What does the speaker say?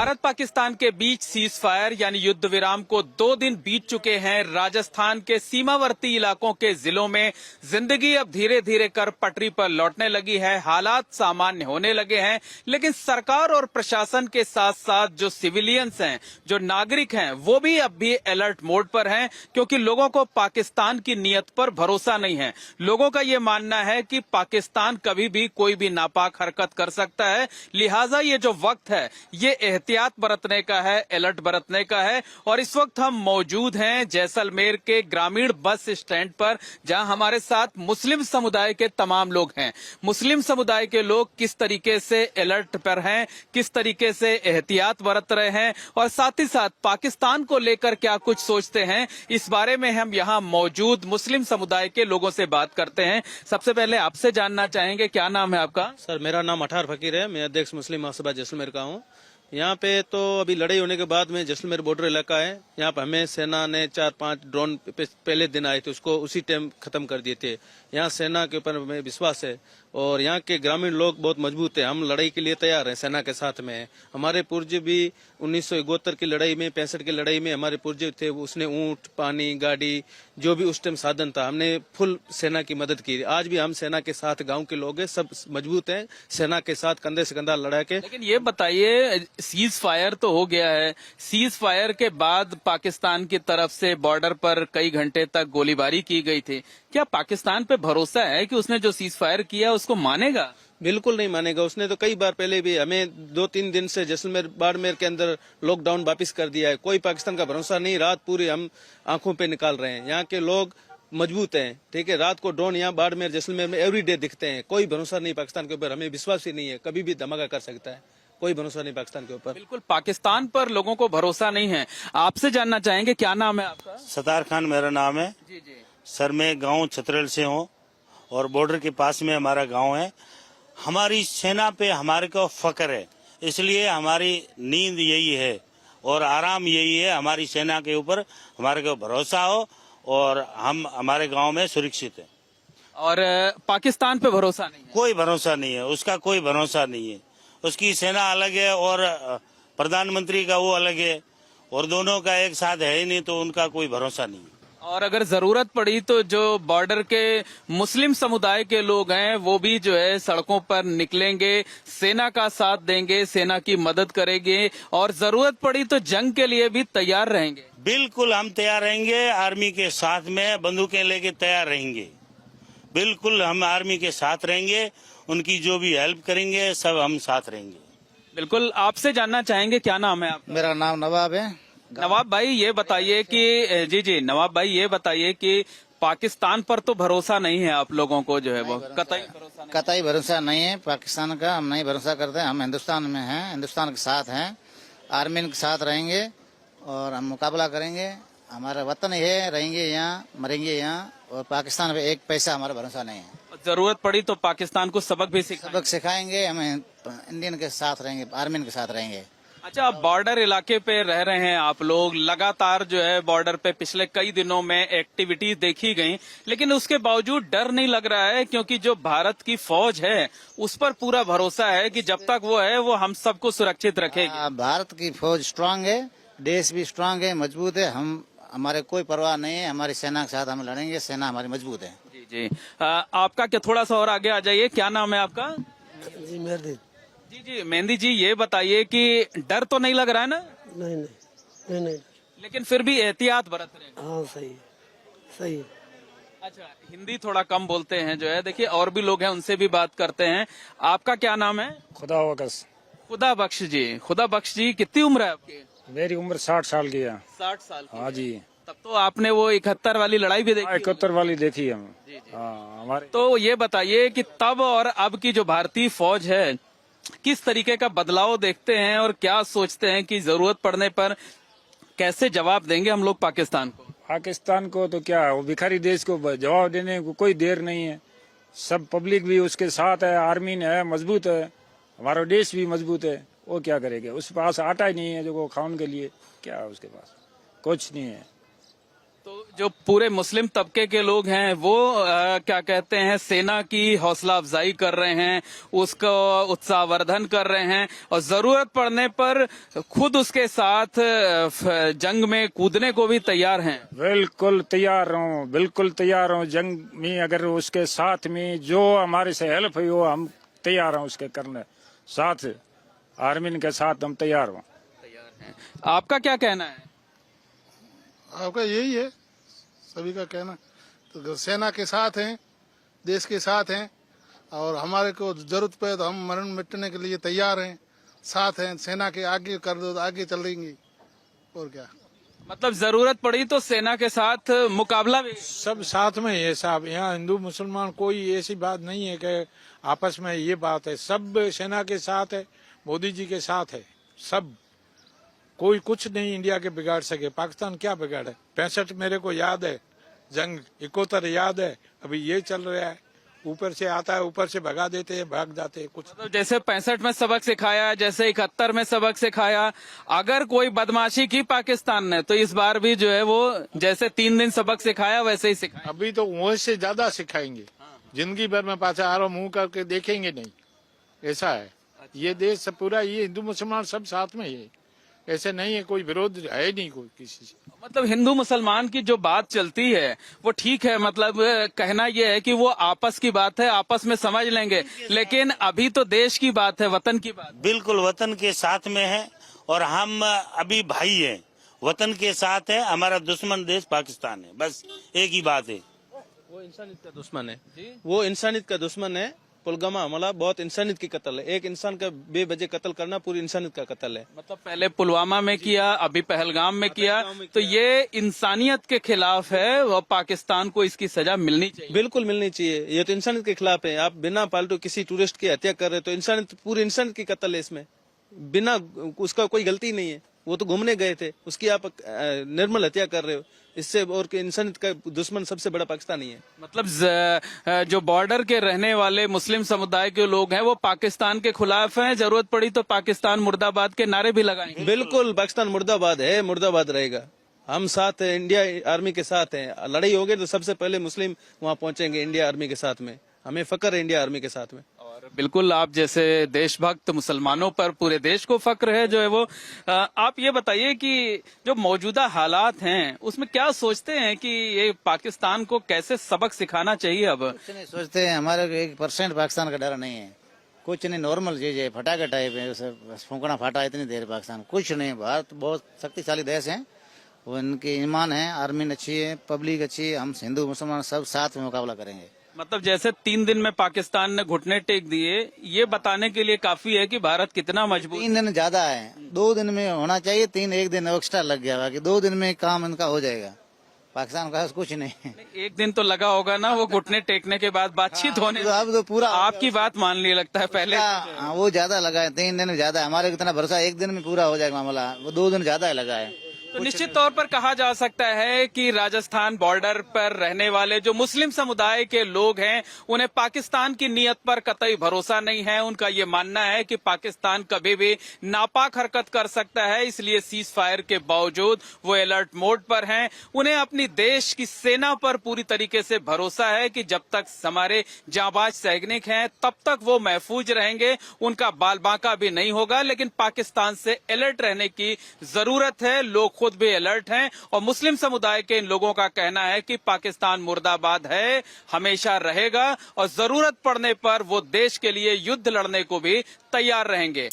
भारत पाकिस्तान के बीच cease fire यानी युद्ध विराम को 2 दिन बीत चुके हैं। राजस्थान के सीमावर्ती इलाकों के जिलों में जिंदगी अब धीरे धीरे कर पटरी पर लौटने लगी है, हालात सामान्य होने लगे हैं। लेकिन सरकार और प्रशासन के साथ साथ जो सिविलियंस हैं, जो नागरिक हैं, वो भी अब भी अलर्ट मोड पर हैं, क्योंकि लोगों को पाकिस्तान की नीयत पर भरोसा नहीं है। लोगों का ये मानना है कि पाकिस्तान कभी भी कोई भी नापाक हरकत कर सकता है, लिहाजा ये जो वक्त है ये एहतियात बरतने का है, अलर्ट बरतने का है। और इस वक्त हम मौजूद हैं जैसलमेर के ग्रामीण बस स्टैंड पर, जहां हमारे साथ मुस्लिम समुदाय के तमाम लोग हैं। मुस्लिम समुदाय के लोग किस तरीके से अलर्ट पर हैं, किस तरीके से एहतियात बरत रहे हैं और साथ ही साथ पाकिस्तान को लेकर क्या कुछ सोचते हैं, इस बारे में हम यहाँ मौजूद मुस्लिम समुदाय के लोगों से बात करते हैं। सबसे पहले आपसे जानना चाहेंगे, क्या नाम है आपका? सर, मेरा नाम अठार फकीर है। मैं अध्यक्ष मुस्लिम महासभा जैसलमेर का हूँ। यहाँ पे तो अभी लड़ाई होने के बाद में जैसलमेर बॉर्डर इलाका है, यहाँ पे हमें सेना ने 4-5 ड्रोन पहले दिन आए थे, उसको उसी टाइम खत्म कर दिए थे। यहाँ सेना के ऊपर हमें विश्वास है और यहाँ के ग्रामीण लोग बहुत मजबूत है। हम लड़ाई के लिए तैयार हैं, सेना के साथ में है। हमारे पूर्वज भी 1971 की लड़ाई में, 65 की लड़ाई में हमारे पूर्वज थे, उसने ऊंट, पानी, गाड़ी, जो भी उस टाइम साधन था, हमने फुल सेना की मदद की। आज भी हम सेना के साथ, गाँव के लोग हैं, सब मजबूत हैं, सेना के साथ कंधे से कंधा लड़ा के। लेकिन ये बताइए, सीज फायर तो हो गया है, सीज फायर के बाद पाकिस्तान की तरफ से बॉर्डर पर कई घंटे तक गोलीबारी की गई थी। क्या पाकिस्तान पे भरोसा है कि उसने जो सीज फायर किया उसको मानेगा? बिल्कुल नहीं मानेगा। उसने तो कई बार पहले भी हमें 2-3 दिन से जैसलमेर बाड़मेर के अंदर लॉकडाउन वापिस कर दिया है। कोई पाकिस्तान का भरोसा नहीं। रात पूरी हम आंखों पे निकाल रहे हैं। यहाँ के लोग मजबूत हैं, ठीक है। रात को ड्रोन यहाँ बाड़मेर जैसलमेर में एवरीडे दिखते हैं। कोई भरोसा नहीं पाकिस्तान के ऊपर, हमें विश्वास ही नहीं है, कभी भी धमाका कर सकता है। कोई भरोसा नहीं पाकिस्तान के ऊपर। बिल्कुल, पाकिस्तान पर लोगों को भरोसा नहीं है। आपसे जानना चाहेंगे, क्या नाम है आपका? सतार खान मेरा नाम है। जी जी सर, मैं गांव छतरेल से हूँ और बॉर्डर के पास में हमारा गांव है। हमारी सेना पे हमारे को फक्र है, इसलिए हमारी नींद यही है और आराम यही है, हमारी सेना के ऊपर हमारे को भरोसा हो और हम हमारे गांव में सुरक्षित हैं। और पाकिस्तान पे भरोसा नहीं है? कोई भरोसा नहीं है, उसका कोई भरोसा नहीं है। उसकी सेना अलग है और प्रधानमंत्री का वो अलग है और दोनों का एक साथ है ही नहीं, तो उनका कोई भरोसा नहीं है। और अगर जरूरत पड़ी तो जो बॉर्डर के मुस्लिम समुदाय के लोग हैं वो भी जो है सड़कों पर निकलेंगे, सेना का साथ देंगे, सेना की मदद करेंगे और जरूरत पड़ी तो जंग के लिए भी तैयार रहेंगे। बिल्कुल हम तैयार रहेंगे, आर्मी के साथ में बंदूकें लेके तैयार रहेंगे। बिल्कुल हम आर्मी के साथ रहेंगे, उनकी जो भी हेल्प करेंगे सब हम साथ रहेंगे। बिल्कुल, आपसे जानना चाहेंगे, क्या नाम है आपका? मेरा नाम नवाब है। नवाब भाई ये बताइए कि जी नवाब भाई ये बताइए कि पाकिस्तान पर तो भरोसा नहीं है आप लोगों को, जो है वो कतई भरोसा नहीं है पाकिस्तान का। हम नहीं भरोसा करते। हम हिंदुस्तान में हैं, हिंदुस्तान के साथ हैं, आर्मी के साथ रहेंगे और हम मुकाबला करेंगे। हमारा वतन है, रहेंगे यहाँ, मरेंगे यहाँ और पाकिस्तान पे एक पैसा हमारा भरोसा नहीं है। जरूरत पड़ी तो पाकिस्तान को सबक भी सिखाएंगे। हम इंडियन के साथ रहेंगे, आर्मी के साथ रहेंगे। अच्छा, आप बॉर्डर इलाके पे रह रहे हैं आप लोग, लगातार जो है बॉर्डर पे पिछले कई दिनों में एक्टिविटीज देखी गई, लेकिन उसके बावजूद डर नहीं लग रहा है? क्योंकि जो भारत की फौज है उस पर पूरा भरोसा है कि जब तक वो है वो हम सबको सुरक्षित रखेगी। भारत की फौज स्ट्रांग है, देश भी स्ट्रांग है, मजबूत है। हमारे कोई परवाह नहीं है, हमारी सेना के साथ हम लड़ेंगे, सेना हमारी मजबूत है। जी जी आपका क्या, थोड़ा सा और आगे आ जाइए, क्या नाम है आपका? जी मेहदी। जी मेहंदी जी, ये बताइए कि डर तो नहीं लग रहा है ना? नहीं नहीं नहीं नहीं, लेकिन फिर भी एहतियात बरत रहे हैं। हाँ सही है, सही है। अच्छा, हिंदी थोड़ा कम बोलते हैं जो है, देखिए और भी लोग हैं उनसे भी बात करते हैं। आपका क्या नाम है? खुदा बख्श। खुदा बख्श जी। खुदा बख्श जी, कितनी उम्र है आपकी? मेरी उम्र 60 साल की है। 60 साल की? हाँ जी। तब तो आपने वो 71 वाली लड़ाई भी देखी? 71 वाली देखी हम। जी जी। हाँ, हमारे तो ये बताइए कि तब और अब की जो भारतीय फौज है, किस तरीके का बदलाव देखते हैं और क्या सोचते हैं कि जरूरत पड़ने पर कैसे जवाब देंगे हम लोग पाकिस्तान को? पाकिस्तान को तो क्या, वो भिखारी देश को जवाब देने को कोई देर नहीं है। सब पब्लिक भी उसके साथ है, आर्मी ने है, मजबूत है, हमारा देश भी मजबूत है। वो क्या करेगा? उसके पास आटा ही नहीं है जो वो खाने के लिए, क्या है उसके पास? कुछ नहीं है। तो जो पूरे मुस्लिम तबके के लोग हैं वो क्या कहते हैं, सेना की हौसला अफजाई कर रहे हैं, उसको उत्साहवर्धन कर रहे हैं और जरूरत पड़ने पर खुद उसके साथ जंग में कूदने को भी तैयार हैं। बिल्कुल तैयार हूँ, बिल्कुल तैयार हूँ। जंग में अगर उसके साथ में जो हमारे से हेल्प हुई हो हम तैयार हैं उसके करने, साथ आर्मी के साथ हम तैयार हूँ। आपका क्या कहना है? आपका यही है सभी का कहना, तो सेना के साथ हैं, देश के साथ हैं और हमारे को जरूरत पे तो हम मरण मिटने के लिए तैयार हैं, साथ हैं। सेना के आगे कर दो तो आगे चलेंगे और क्या। मतलब जरूरत पड़ी तो सेना के साथ मुकाबला भी। सब साथ में है साहब, यहाँ हिंदू मुसलमान कोई ऐसी बात नहीं है कि आपस में ये बात है, सब सेना के साथ है, मोदी जी के साथ है सब। कोई कुछ नहीं इंडिया के बिगाड़ सके। पाकिस्तान क्या बिगाड़े? 65 मेरे को याद है, जंग 71 याद है, अभी ये चल रहा है। ऊपर से आता है, ऊपर से भगा देते हैं, भाग जाते हैं। कुछ मतलब जैसे 65 में सबक सिखाया, जैसे 71 में सबक सिखाया, अगर कोई बदमाशी की पाकिस्तान ने तो इस बार भी जो है वो जैसे 3 दिन सबक सिखाया वैसे ही सिखाया। अभी तो वहीं से ज्यादा सिखाएंगे। जिंदगी भर में पाछा आरो मुंह करके देखेंगे नहीं, ऐसा है। ये देश सब पूरा, ये हिंदू मुसलमान सब साथ में है, ऐसे नहीं है, कोई विरोध है नहीं कोई किसी से। मतलब हिंदू मुसलमान की जो बात चलती है वो ठीक है, मतलब कहना यह है कि वो आपस की बात है, आपस में समझ लेंगे, लेकिन अभी तो देश की बात है, वतन की बात। बिल्कुल वतन के साथ में है और हम अभी भाई हैं, वतन के साथ है। हमारा दुश्मन देश पाकिस्तान है, बस एक ही बात है। वो इंसानियत का दुश्मन है, वो इंसानियत का दुश्मन है। पुलवामा हमला बहुत इंसानियत की कत्ल है, एक इंसान का बेवजह कत्ल करना पूरी इंसानियत का कत्ल है। मतलब पहले पुलवामा में किया, अभी पहलगाम में किया, तो ये इंसानियत के खिलाफ है और पाकिस्तान को इसकी सजा मिलनी चाहिए। बिल्कुल मिलनी चाहिए, ये तो इंसानियत के खिलाफ है। आप बिना पालतू किसी टूरिस्ट की हत्या कर रहे तो इंसानियत, पूरी इंसानियत की कत्ल है इसमें, बिना उसका कोई गलती नहीं है। वो तो घूमने गए थे, उसकी आप निर्मल हत्या कर रहे हो। इससे और इंसानियत का दुश्मन सबसे बड़ा पाकिस्तान ही है। मतलब जो बॉर्डर के रहने वाले मुस्लिम समुदाय के लोग हैं वो पाकिस्तान के खिलाफ हैं, जरूरत पड़ी तो पाकिस्तान मुर्दाबाद के नारे भी लगाएंगे। बिल्कुल, पाकिस्तान मुर्दाबाद है, मुर्दाबाद रहेगा। हम साथ हैं, इंडिया आर्मी के साथ हैं। लड़ाई होगी तो सबसे पहले मुस्लिम वहाँ पहुंचेंगे इंडिया आर्मी के साथ में। हमें फक्र है इंडिया आर्मी के साथ में। और बिल्कुल आप जैसे देशभक्त मुसलमानों पर पूरे देश को फक्र है जो है वो। आप ये बताइए कि जो मौजूदा हालात हैं उसमें क्या सोचते हैं कि ये पाकिस्तान को कैसे सबक सिखाना चाहिए? अब कुछ नहीं सोचते हैं, हमारे 1% पाकिस्तान का डर नहीं है, कुछ नहीं, नॉर्मल चीज है, फटाके टाइप है, बस फूंकना फाटा इतनी देर पाकिस्तान, कुछ नहीं। भारत बहुत शक्तिशाली देश है, वो इनकी ईमान है, आर्मी अच्छी है, पब्लिक अच्छी है, हम हिंदू मुसलमान सब साथ में मुकाबला करेंगे। मतलब जैसे 3 दिन में पाकिस्तान ने घुटने टेक दिए, ये बताने के लिए काफी है कि भारत कितना मजबूत। 3 दिन ज्यादा है, 2 दिन में होना चाहिए, 1 दिन एक्स्ट्रा लग गया, बाकी 2 दिन में काम इनका हो जाएगा। पाकिस्तान का कुछ नहीं। 1 दिन तो लगा होगा ना वो घुटने टेकने के बाद बातचीत होने। अब तो पूरा आपकी बात मान ली लगता है पहले। वो ज्यादा लगा है, 3 दिन ज्यादा है, हमारे कितना भरोसा 1 दिन में पूरा हो जाएगा मामला, वो 2 दिन ज्यादा लगा है। तो निश्चित तौर पर कहा जा सकता है कि राजस्थान बॉर्डर पर रहने वाले जो मुस्लिम समुदाय के लोग हैं उन्हें पाकिस्तान की नीयत पर कतई भरोसा नहीं है। उनका ये मानना है कि पाकिस्तान कभी भी नापाक हरकत कर सकता है, इसलिए सीज फायर के बावजूद वो अलर्ट मोड पर हैं। उन्हें अपनी देश की सेना पर पूरी तरीके से भरोसा है कि जब तक हमारे जांबाज सैनिक हैं तब तक वो महफूज रहेंगे, उनका बाल बांका भी नहीं होगा। लेकिन पाकिस्तान से अलर्ट रहने की जरूरत है, लोग खुद भी अलर्ट हैं और मुस्लिम समुदाय के इन लोगों का कहना है कि पाकिस्तान मुर्दाबाद है, हमेशा रहेगा और जरूरत पड़ने पर वो देश के लिए युद्ध लड़ने को भी तैयार रहेंगे।